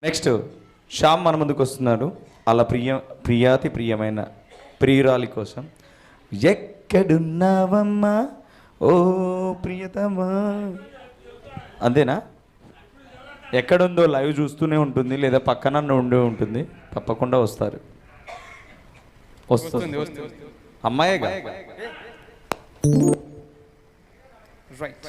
Next Shyam మన ముందుకు వస్తున్నాడు. అలా ప్రియాతి ప్రియమైన ప్రియురాలి కోసం. ఎక్కడున్నావమ్మా ఓ ప్రియతమా, అంతేనా? ఎక్కడుందో లైవ్ చూస్తూనే ఉంటుంది, లేదా పక్కన ఉండే ఉంటుంది. తప్పకుండా వస్తారు. వస్తుంది అమ్మాయేగా. రైట్.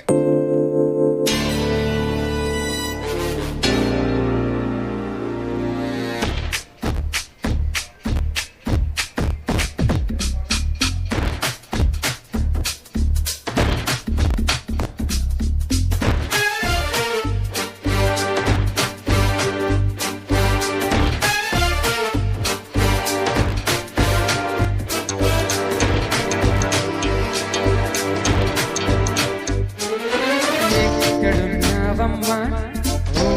ఓ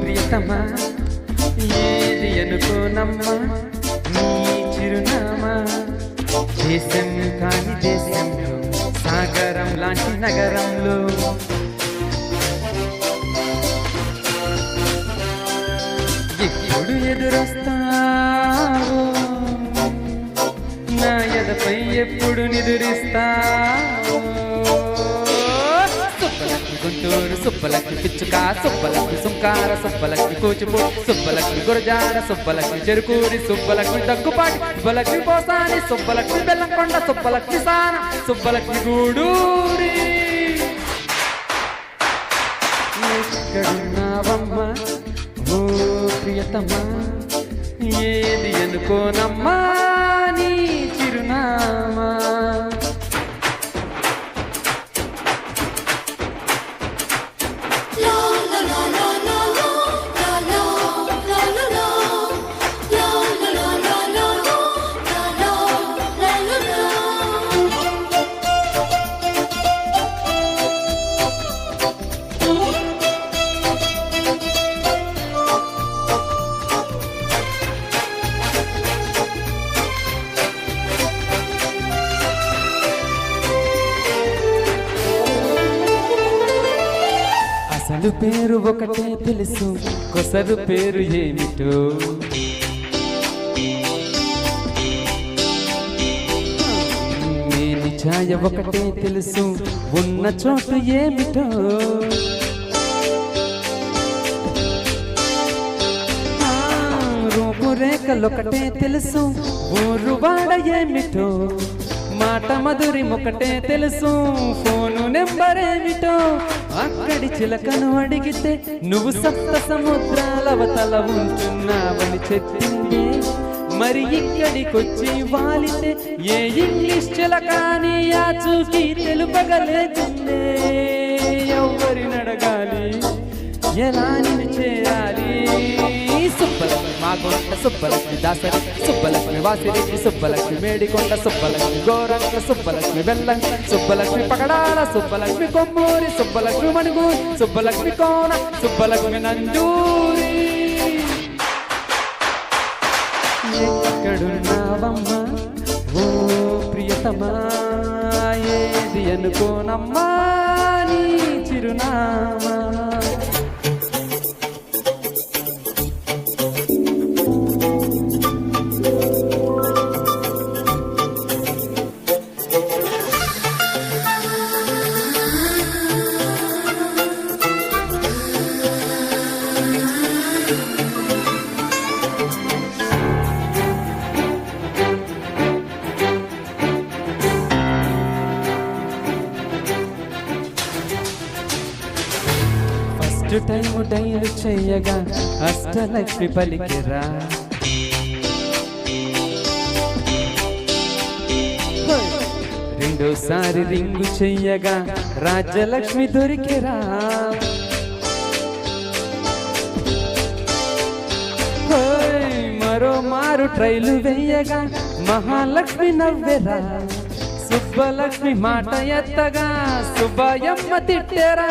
ప్రియతమా, ఏది అనుకోనమ్మా నీ చిరునామా. దేశం కాని దేశంలో, సాగరం లాంటి నగరంలో ఎప్పుడు ఎదురొస్తావో, నా ఎదపై ఎప్పుడు నిదురిస్తావో. సుబ్బలక్ష్మి గుంటూరు, సుబ్బలక్ష్మి పిచ్చుక, సుబ్బలక్ష్మి సుంకార, సుబ్బలక్ష్మి కూచిపూ, సుబ్బలక్ష్మి గురజాడ, సుబ్బలక్ష్మి చెరుకూరి, సుబ్బలక్ష్మి దగ్గుపాటి, సుబ్బలక్ష్మి పోసాని, సుబ్బలక్ష్మి బెల్లంకొండ, సుబ్బలక్ష్మి సాన, సుబ్బలక్ష్మి గూడూరి. ఎక్కడున్నావమ్మా ఓ ప్రియతమా, ఏది అనుకోనమ్మా నీ చిరునామా. అసలు పేరు ఒకటే తెలుసు, కొసరు పేరు ఏమిటో. నేను ఛాయ ఒకటే తెలుసు, ఉన్న చోటు ఏమిటో. రూపురేఖలొకటే తెలుసు, ఊరు వాడ ఏమిటో. మాట మధురి ఒకటే తెలుసు, ఫోను నెంబర్ ఏమిటో. అక్కడి చిలకను అడిగితే నువ్వు సప్త సముద్రాల అవతల ఉంటున్నావని చెప్పింది. మరి ఇక్కడికొచ్చి వాలితే ఏ ఇంగ్లీష్ చిలకాని ఆ చూకి తెలుపగలేకుందే. ఎవరిని అడగాలి, ఎలా నిన్ను చేయాలి. సుబ్బలక్ష్మి మాకొండ, సుబ్బలక్ష్మి దాసరి, సుబ్బలక్ష్మి వాసిరెడ్డి, సుబ్బలక్ష్మి మేడికొండ, సుబ్బలక్ష్మి గోరంక, సుబ్బలక్ష్మి బెల్లంక, సుబ్బలక్ష్మి పగడాల, సుబ్బలక్ష్మి కొమ్మూరి, సుబ్బలక్ష్మి మణుగూరి, సుబ్బలక్ష్మి కోన, సుబ్బలక్ష్మి నందూరి. ఎక్కడున్నావమ్మా ఓ ప్రియతమా, ఏది అనుకోనమ్మా నీ చిరునామా. టైము డైలు చెయ్యగా అష్టలక్ష్మి పలికిరా. రెండోసారి రింగు చెయ్యగా రాజ్యలక్ష్మి దొరికిరా. మరో మారు ట్రైలు వెయ్యగా మహాలక్ష్మి నవ్వెరా. సుబ్బలక్ష్మి మాట ఎత్తగా సుబ్బయమ్మ తిట్టెరా.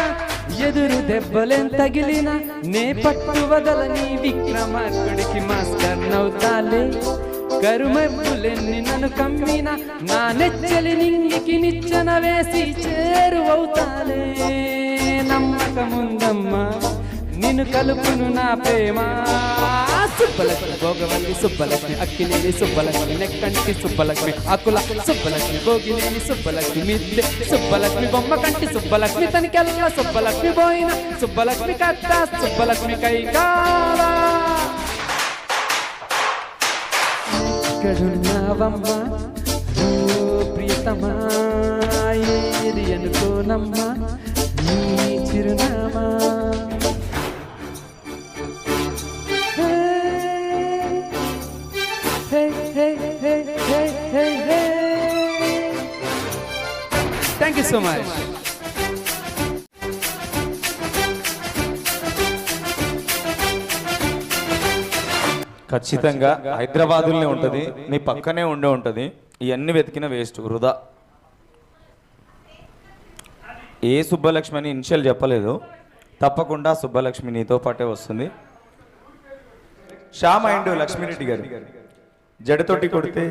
ఎదురు దెబ్బలేం తగిలినా నే పట్టు వదలని విక్రమార్కుడికి మాస్టర్ నవ్వుతాలే. కరుమబ్బులెన్ని నన్ను కమ్మినా నా నెచ్చలి నింగికి నిచ్చెన వేసి చేరువవుతాలే. నమ్మకముందమ్మా నిన్ను కలుపును నా ప్రేమ సుబ్బలక్ష్మి భోగవల్లి సుబ్బలక్ష్మి అక్కినేని సుబ్బలక్ష్మి నెక్కంటి సుబ్బలక్ష్మి అకుల సుబ్బలక్ష్మి భోగినేని సుబ్బలక్ష్మి మిద్దె సుబ్బలక్ష్మి బొమ్మ కంటి సుబ్బలక్ష్మి తనికెల్ల సుబ్బలక్ష్మి పోయిన సుబ్బలక్ష్మి కట్ట సుబ్బలక్ష్మి కైకాల ఇక్కడున్నావమ్మా ఓ ప్రియతమా ఏది అనుకోనమ్మా నీ చిరునామా థ్యాంక్ యూ సో మచ్. ఖచ్చితంగా హైదరాబాదులోనే ఉంటుంది, నీ పక్కనే ఉండే ఉంటుంది. ఇవన్నీ వెతికిన వేస్ట్, వృధా. ఏ సుబ్బలక్ష్మి అని ఇనిషియల్ చెప్పలేదు, తప్పకుండా సుబ్బలక్ష్మి నీతో పాటే వస్తుంది. శ్యామ్ అండ్ లక్ష్మీరెడ్డి గారు జడతోటి కొడితే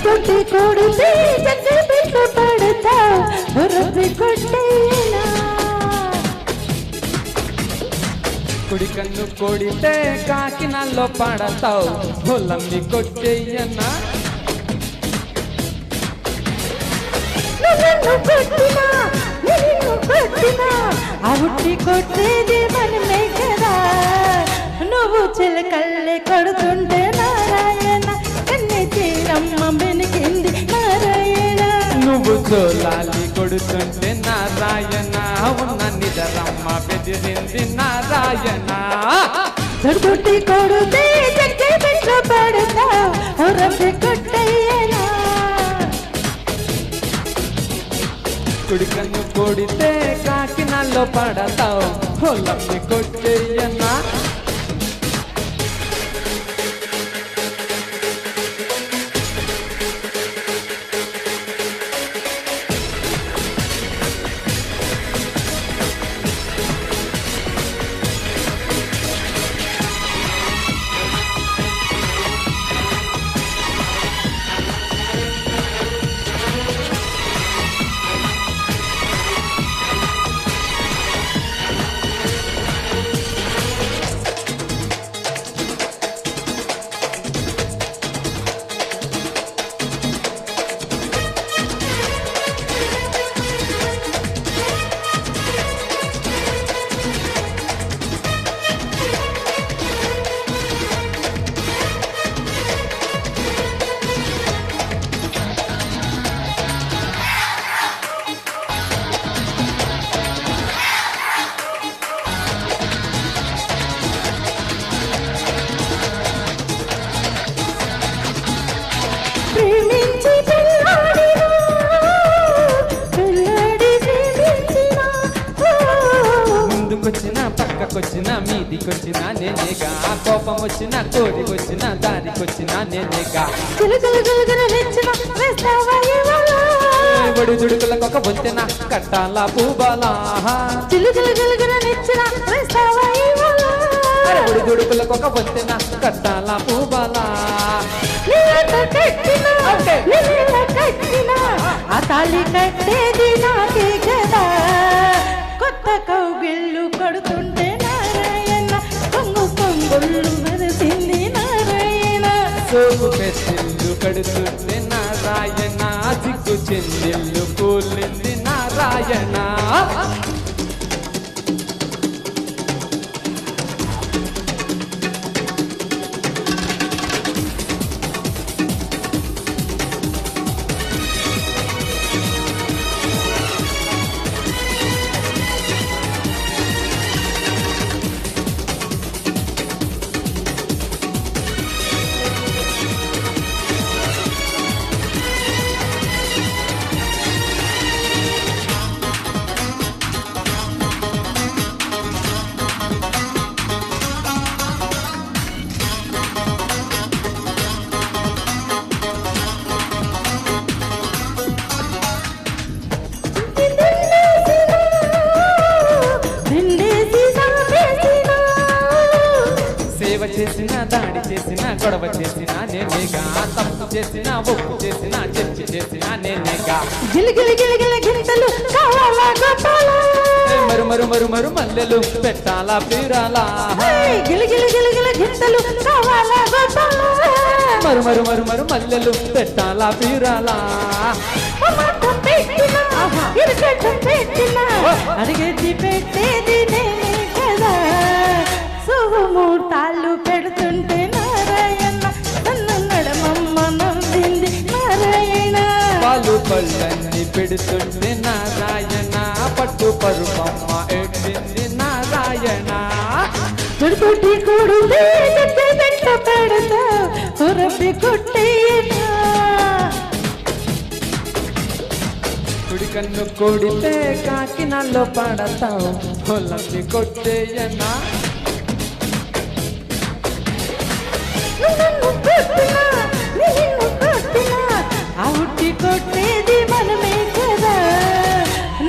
కొట్టి కొడితే చక్కెర బిడ్డ పడతా రబ్బి కొట్టేనా కుడి కన్ను కొడితే కాకినాల్లో పడతావు బొల్లమ్మి కొట్టేయన్నా నన్ను కొట్టినా నిన్ను కొట్టినా ఆ ఉట్టి కొట్టేది మనమే కదా నువ్వు చిలకల్లే కొడుతుంటే నారాయణ కన్నే తీరమ్మ వెలిగింది నారాయణ నువ్వు జోలాలి కొడుతుంటే నారాయణ ఉన్న నిజరమ్మ బెదిరింది నారాయణ కొట్టి కొడితే చక్కెర బిడ్డ పడతా రబ్బి కొట్టేనా కుడి కన్ను కొడితే కాకినాల్లో పడతావు బొల్లమ్మి కొట్టేయన్నా పక్కకొచ్చినా మీదికొచ్చినా నేనేగా కోపం వచ్చినా కోరికొచ్చినా దారికొచ్చినా నేనేగా బడి దుడుకులకు ఒక బొంతెన కట్టాల పూబాలా బడి దుడుకులకు ఒక బొంతెన కట్టాల పూబాలా ఆ తాళి కట్టేది నాకే కదా కొత్త కౌగిళ్ళు కొడుతుంటే నారాయణ కొంగు కొంగుళ్ళు మెరిసింది నారాయణ సోపు పెసిల్లు కడుతుంటే నారాయణ సిగ్గు చెందిల్లు కూలింది నారాయణ చేసిన దాడి చేసిన గొడవ చేసిన నేనేగా తప్పు చేసిన ఒప్పు చేసిన చర్చి చేసిన నేనేగా గిలిగిలి గిలిగిలి గింతలు కావాలా గోపాలా మరు మరు మరు మరు మల్లెలు పెట్టాలా పీరాలా గిలిగిలి గిలిగిలి గింతలు కావాలా గోపాలా మరు మరు మరు మరు మల్లెలు పెట్టాలా పీరాలా అడిగేది పెట్టేది నేనే కదా శుభముహూర్తాలు పెడుతుంటే నారాయణ నన్ను నడమమ్మ నవ్వింది నారాయణ పాలు పళ్ళన్ని పెడుతుంటే నారాయణ పట్టు పరుపమ్మ ఎట్టింది నారాయణ కొడుకుటి కూడు వెంట పెడతా కొరపి కొట్టేనా కుడి కన్ను కొడితే కాకినాల్లో పడతావు పొలంది కొట్టేయనా ఆ ఉట్టి కొట్టేది మనమే కదా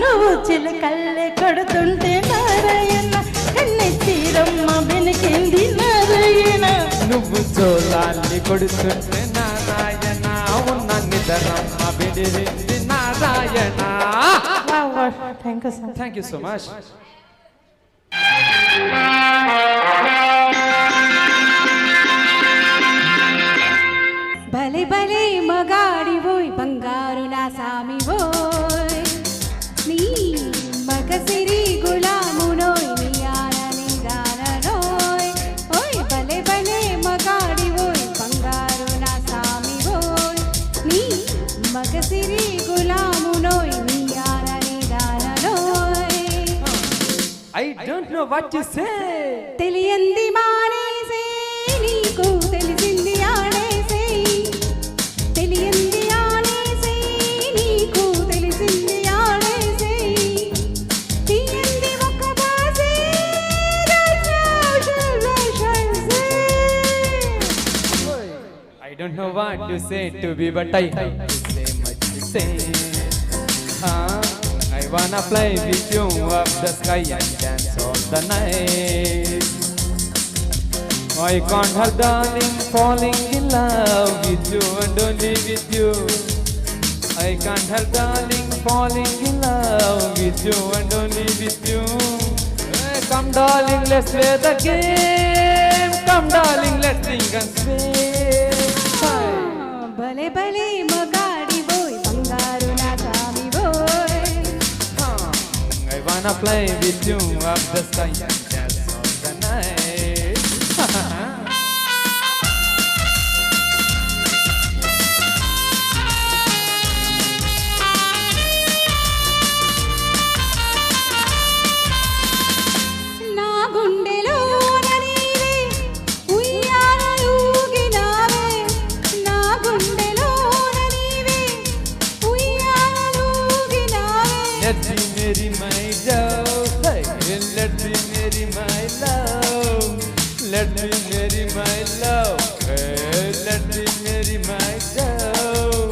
నువ్వు చిలకల్లే కొడుతుంటే నారాయణ కన్నె తీరమ్మ వెనకింది నారాయణ నువ్వు జోలాన్ని కొడుతుంటే నారాయణ ఉన్న నిద్రమ్మ బిడిరింది Narayana thank you sir thank you so much భలే భలే మగాడివోయ్ బంగారు నా సామివోయ్ నీ మగసిరి గులామునోయ్ నీ ఆనని దాననోయ్ ఓయ్ భలే భలే మగాడివోయ్ బంగారు నా సామివోయ్ నీ మగసిరి గులామునోయ్ నీ ఆనని దాననోయ్ I don't know what you say తెలియంది మానేసే నీకు తెలిసింది ఆడేసే తెలియంది ఆడేసే నీకు తెలిసింది ఆడేసే తీయంది ఒక బాసే I don't know what to say to be, but I have to say much to say. I wanna fly with you up the sky and dance all the night. I can't help, darling, falling in love with you and only with you. I can't help, darling, falling in love with you and only with you. Hey, come, darling, let's play the game. Come, darling, let's sing and sway. భలే భలే మగాడివోయ్ బంగారు నా సామివోయ్ I wanna fly with you up the sky and dance all the night. నా గుండెలోన నీవే ఉయ్యాలూగినావే నా గుండెలోన నీవే ఉయ్యాలూగినావే Let me marry my love, hey, let me marry my love, let me marry my love, hey, let me marry my love.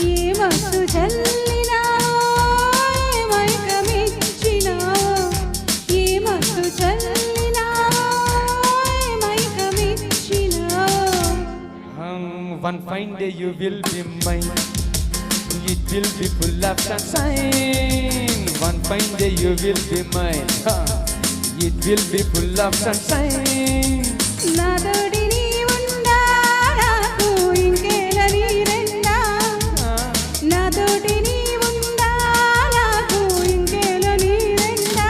ఏ మత్తు చల్లినావో ఏ మైకమిచ్చినావో ఏ మత్తు చల్లినావో ఏ మైకమిచ్చినావో One fine day you will be mine. It will be full of sunshine. One fine day you will be mine. It will be full of sunshine. నా తోడి నీ ఉండా నాకు ఇంకేల నీరెండా నా తోటి నీ ఉండా నాకు ఇంకేల నీరెండా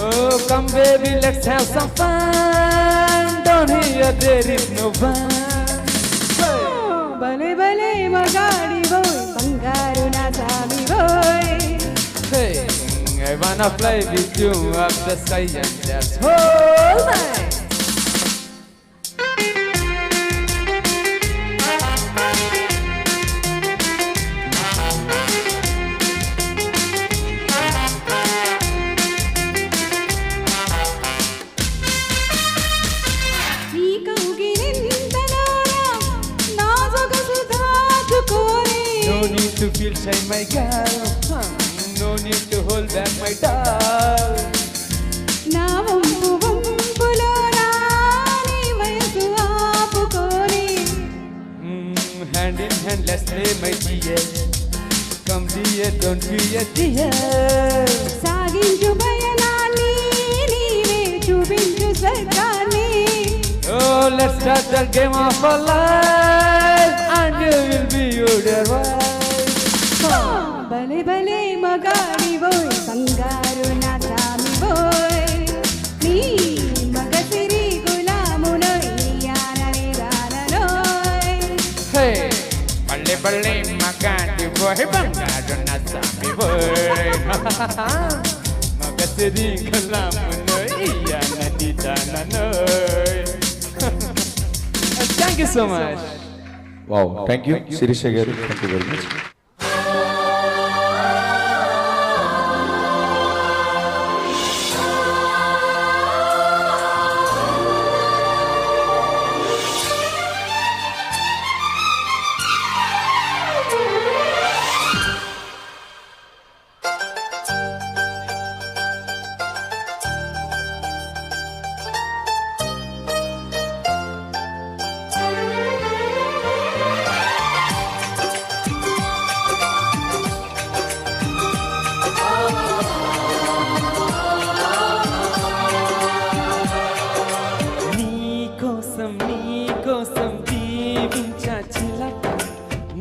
Oh, come baby, let's have some fun. Down here there is no one. భలే భలే మగాడివోయ్ బంగారు నా సామివోయ్ Hey, I wanna fly with you up the sky and dance all night. నీ కౌగిలింతలోనా నా సొగసు దాచుకోరే No need to feel shy, my girl. No need to hold back, my doll. నా వంపు వంపులోనా hand in hand, let's play, my dear. Come dear, don't fear, dear. సాగించు బయలాన్ని నీవే చూపించు స్వర్గాన్ని. Oh, let's start the game of our life, and you will be your dear wife. భలే భలే మగాడివోయ్ బంగారు నా సామివోయ్. నీ మగసిరి గులామునోయ్ నీయాననే దాననోయ్. Hey, balle balle magandi boy, bangaru na sami boy. Magasiri kalamunoy, iyana di dananoy. Thank you so much. Wow, thank you Shirisha garu, thank you very much. కోసం జీవించా చిలక,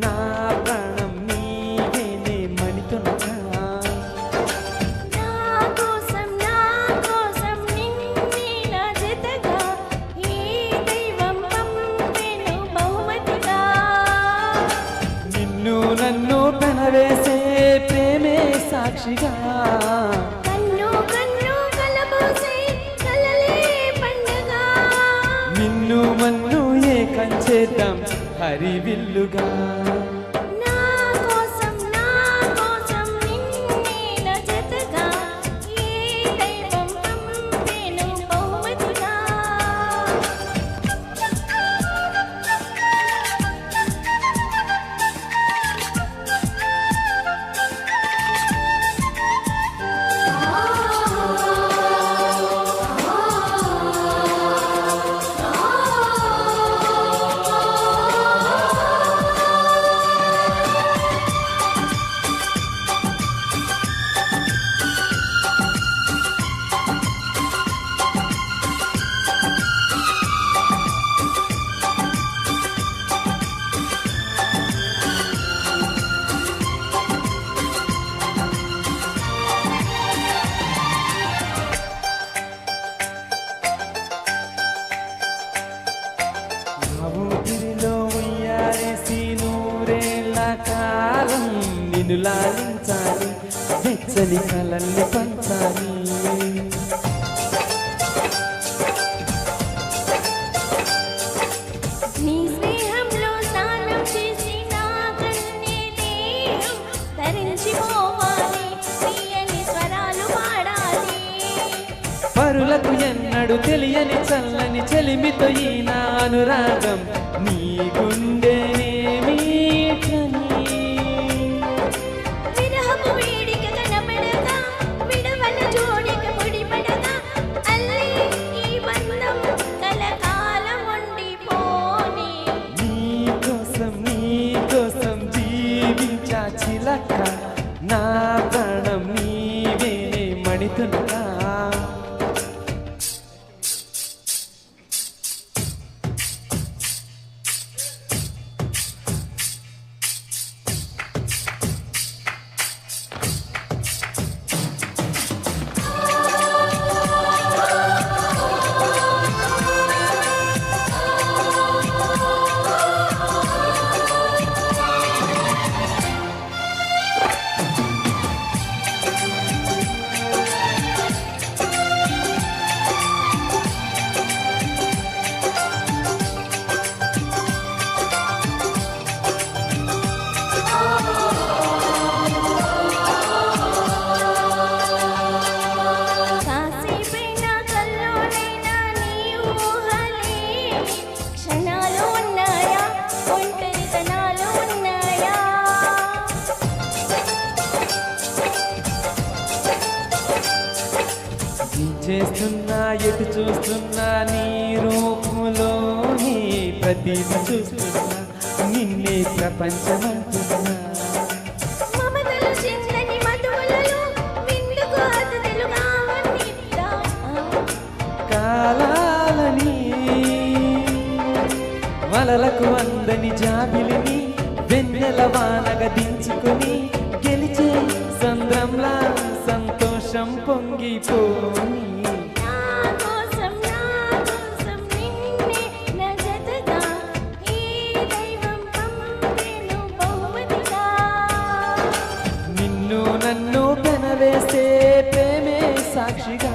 నా ప్రాణం నీవేనే మణితునక. నా కోసం నిన్నే నా జతగా ఈ దైవం పంపెను బహుమతిగా. నిన్ను నన్ను పెనవేసే ప్రేమే సాక్షిగా. కన్ను కన్ను కలబోసే కలలే పండుగ. నిన్ను మన్ను ఏకం చేద్దాం హరివిల్లుగా. నా కోసం నిన్నే నా జతగా ఈ దైవం పంపెను బహుమతిగా. ఊపిరిలో ఉయ్యాలేసి నూరేళ్ల కాలం నిన్ను లాలించాలి, వెచ్చని కలల్ని పంచాలి. నీ స్నేహంలో స్నానం చేసి నా కన్నే దేహం ధరించిపోవాలి, తీయని స్వరాలు పాడాలి. పరులకు ఎన్నడు తెలియని చల్లని చెలిమితో ఈ నా అనురాగం నీ గుండెనేమి విరహపు వేడిక కనబడగా విడవల జోడిక ముడిపడగా అల్లే ఈ బంధం కలకాలం ఉండిపోని. నీకోసం జీవించా చిలక, నా ప్రాణం నీవే మణితునక. కాసేపైనా కల్లోనైనా నీ ఊహలే క్షణాలు ఉన్నాయా, ఒంటరితనాలు ఉన్నాయా. చేస్తున్నా ఎటు చూస్తున్నా నీ రూపంలోని ప్రతిది చూస్తున్నా, నిన్ను నిన్నే ప్రపంచమంటున్నా. మమతలు చిందని మధువులలో విందుకు అతిథులుగా వన్నిద్దా. కాలాలని వలలకు అందని జాబిలిని వెన్నెల వానగా దించుకొని గెలిచే సంద్రంలా సంతోషం పొంగిపోని. నా కోసం నిన్నే నా జతగా ఈ దైవం పంపెను బహుమతిగా. నిన్ను నన్ను పెనవేసే ప్రేమే సాక్షిగా.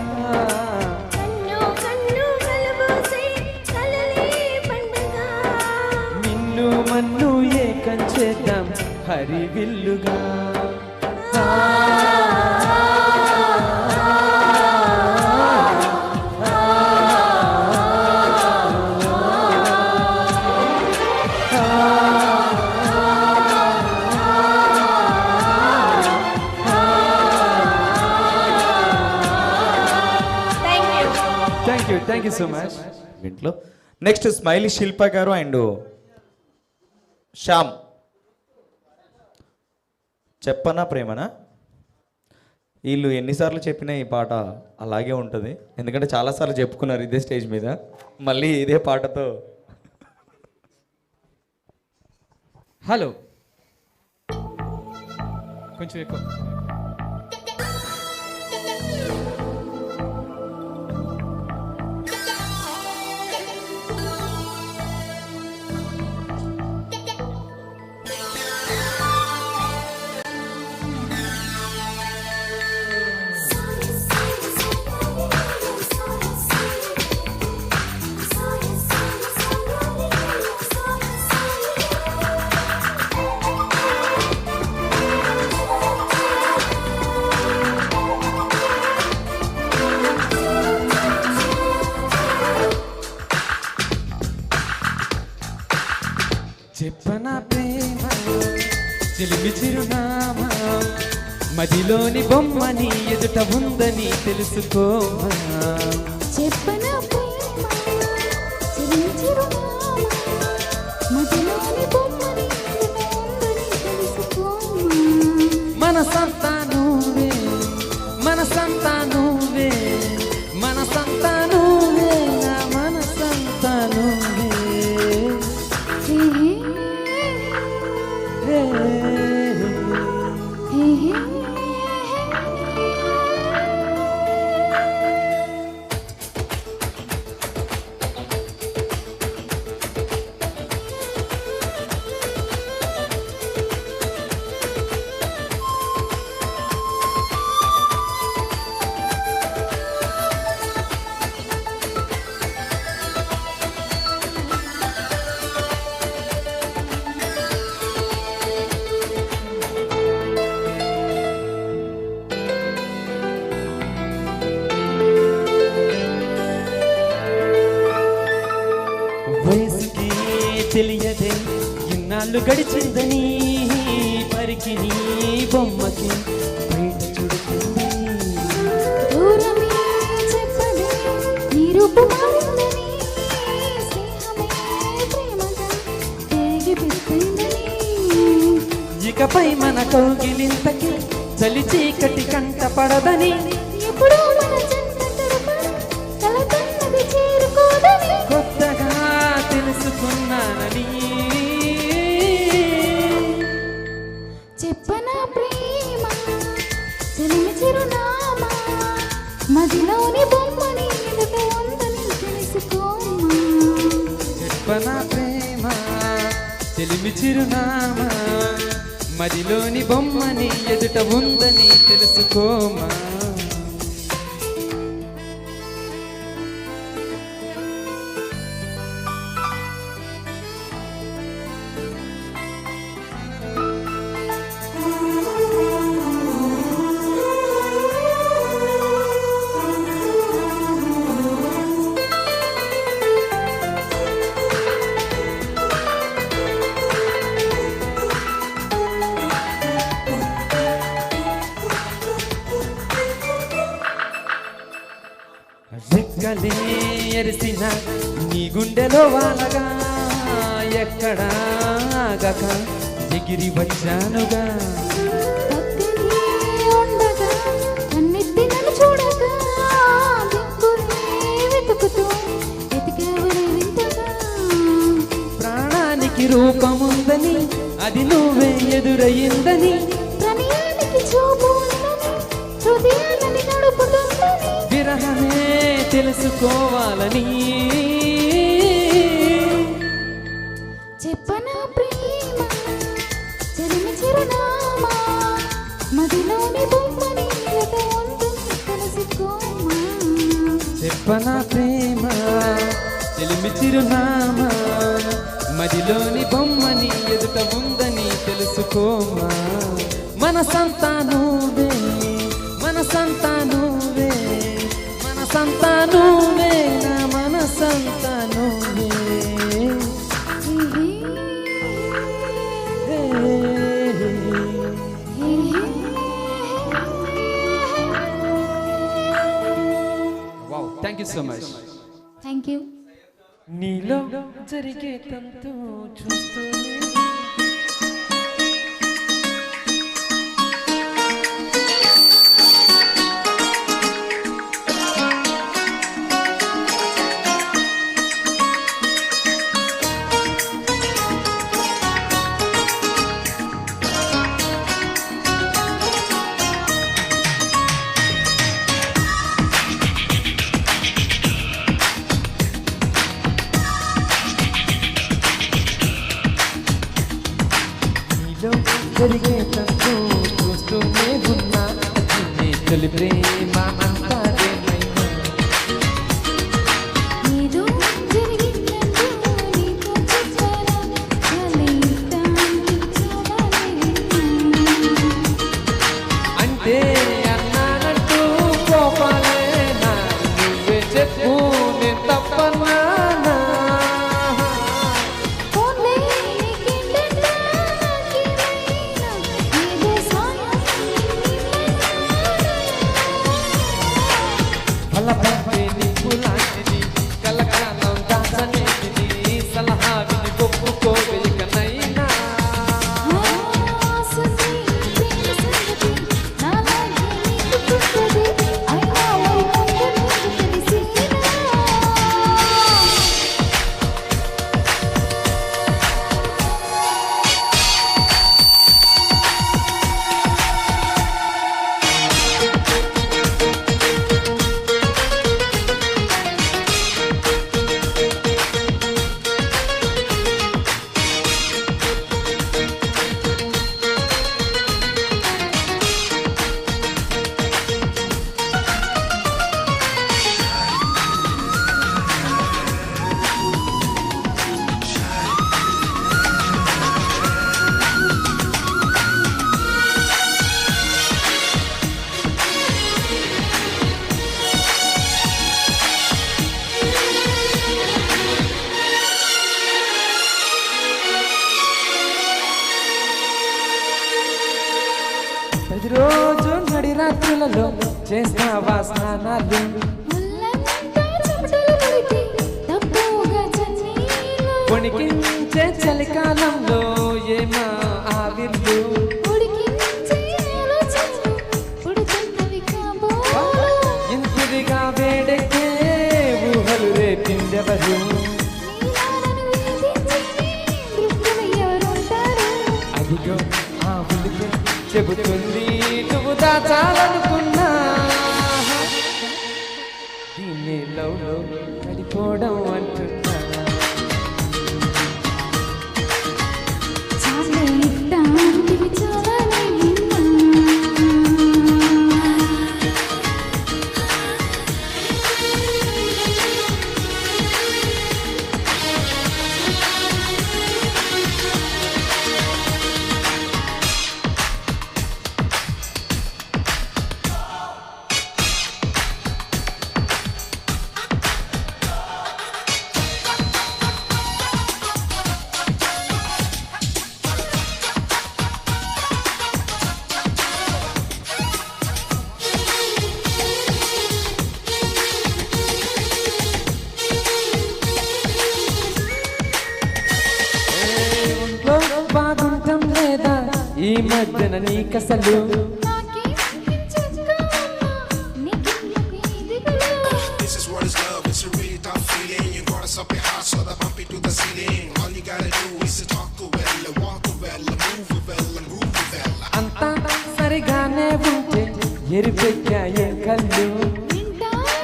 కన్ను కన్ను కలబోసే కలలే పండుగ. నిన్ను మన్ను ఏకం చేద్దాం హరివిల్లుగా. Thank you so much. ఇంట్లో next smiley Shilpa garu and Shyam. చెప్పనా ప్రేమనా, వీళ్ళు ఎన్నిసార్లు చెప్పినా ఈ పాట అలాగే ఉంటుంది. ఎందుకంటే చాలాసార్లు చెప్పుకున్నారు ఇదే స్టేజ్ మీద, మళ్ళీ ఇదే పాటతో. హలో కొంచెం ఎక్కువ. చెప్పనా ప్రేమ చెలిమి చిరునామా, మదిలోని బొమ్మని ఎదుట ఉందని తెలుసుకోమా. చెప్పనా ప్రేమ చిరు చిరునామా, మదిలోని బొమ్మని ఉందని తెలుసుకోమా. మనసంతా నువ్వే మనసంతా నువ్వే మనసంతా నువ్వే నా మనసంతా నువ్వే. హే హే హే. వయసుకి తెలియదే ఇన్నాళ్ళు గడిచిందని, పరికి నీ బొమ్మకి బయట చూడుతుందని. దూరమే చెప్పదే నీ రూపు మారిందని, స్నేహమే ప్రేమగా తెగిపిస్తుందని. ఇకపై మన కౌగిలింతకి చలి చీకటి కంట పడదని, ఎప్పుడూ మన చెంత తడపడి కలకన్నది చేరుకోదని. కొత్తగా తెలుసుకున్నానని. చెప్పనా ప్రేమ చెలిమి చిరునామా, మదిలోని బొమ్మని ఎదుట ఉందని తెలుసుకోమా. చెప్పనా ప్రేమ చెలిమి చిరునామా, మదిలోని బొమ్మని ఎదుట ఉందని తెలుసుకోమా. రెక్కలే ఎరిసిన నీ గుండెలో వాలగా ఎక్కడా ఆగక ఎగిరి వచ్చానుగా. పక్కనే ఉండగా కన్నెత్తి నన్ను చూడగా దిక్కునే వెతుకుతూ వెతికేవరే వింతగా. ప్రాణానికి రూపముందని అది నువ్వే ఎదురయ్యిందని, ప్రణయానికి చూపు ఉందని హృదయాన్ని నడుపుతుందని, విరహమే తెలుసుకోవాలని. చెప్పనా ప్రేమ చలిమి చిరునామా, మదిలోని బొమ్మని ఎద ఉందని తెలుసుకోమా. చెప్పనా ప్రేమ తెలిమి చిరునామా, మదిలోని బొమ్మని ఎదుట ఉందని తెలుసుకోమా. మనసంతా నువ్వే, మనసంతా నువ్వే, మనసంతా నువ్వే, నా మనసంతా నువ్వే. Wow, thank you so much. Thank you. నీలో జరిగే తంతు చూస్తూనే జరిగే తంతు చూస్తూనే ఉన్నా, నీ తొలి ప్రేమ అంతా ఏమైనా. ఏదో జరిగిందంటూ నీతో చెప్పాలా, చాలా ఇష్టానికి చాలానే విన్నా. అంటే అన్నానంటూ కోపాలేనా, నువ్వే చెప్పు నేను తప్పన్నానా. పోన్లే నీకేంటంటా నాకేమైనా, ఏదో సాయం అలా పంపే నిప్పు లాంటిది, కలకాలం దాచనేటిది, సలహా విని ఒప్పుకోవేకనైనా. ఆసుని ప్రేమ సంగతి నాలాగే నీకు పుట్టది, అయినా మరి కొంత నీకు తెలిసేనా. ప్రతిరోజు నడి రాత్రులలో చేస్తావా స్నానాలు, ఒళ్ళంతా చెమటలు పడితే తప్పుగా చన్నీళ్ళు, కొణికించే చలికాలంలో ఏమా ఆవిర్లు. ఉడికించే ఆలోచనలు ఉడుకున్నవి కాబోలు. ఇంటిదిగా వేడెక్కే ఊహలు రేపిందెవరు, నీలాలను వేధించే దృక్కులు ఎవరుంటారు. అదిగో ఆ ఉలికే చెబుతుంది నువ్వు దాచాలనుకున్నా. దీన్ని లవ్లో పడిపోవడం అంటున్నా. చాలా ఇష్టానికి చాలానే విన్నా. మధ్యన నీకసలు నాకేమనిపించగా ఉన్నా నీకెందుకు ఈ దిగులు This is what is love, it's a really tough feeling. You gotta stop your heart so that bump it to the ceiling. All you gotta do is to talk well, walk well, move well, groove well. అంతా సరిగానే ఉంటే ఎరిపెక్కాయే కళ్ళు వింటాడే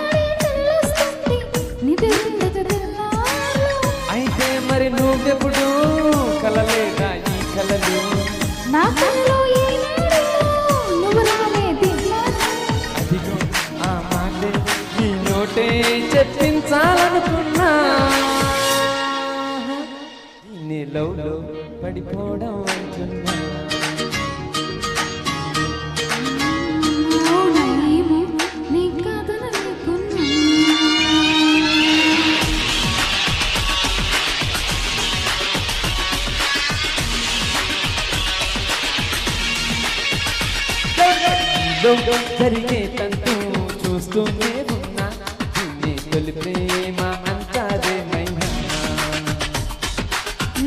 తెల్లొస్తుంది నిద్రిండదు తెల్లారు అయితే మరి నువ్వెప్పుడు కలలేదా ఈ కలలు నా కలలో ఈనాడు నువ్వు రాలేదిన్నాను అదిగో ఆ మాటే నీ నోటే చెప్పించాలనుకున్నా నీ లవ్లో పడిపోవడం అంటున్నా అవునేమో నీ కాదననుకున్నా జరిగే తంతు చూస్తూనే ఉన్నా నీ తొలి ప్రేమ అంతాదే మైనా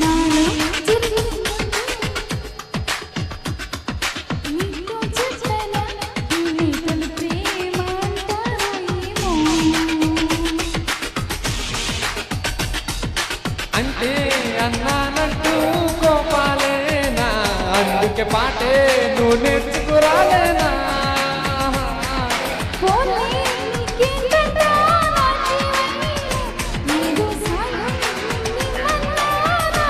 నాలో జరిగింది నీతో చెప్పనా నీ తొలి ప్రేమ అంటారో ఏమో అంటే అన్నానంటూ కోపాలేనా అందుకే పాటే నువ్వు నేర్చుకురాలేనా పోనీ నీకేంటంటా నా జీవని నీదు సాయం నిమ్మన్నారా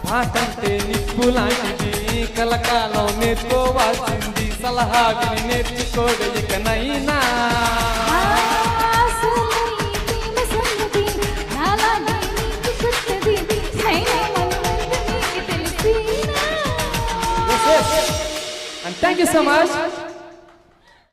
పాటంటే నిప్పు లాంటిది కలకాలం నేర్చుకోవాల్సింది సలహా విని నేర్చుకోడు ఇకనైనా అసలు ఈ ప్రేమ సంగతి నాలాగే నీకు కొత్తది అయినా మనమంతా నీకు తెలిసినా And thank you so much.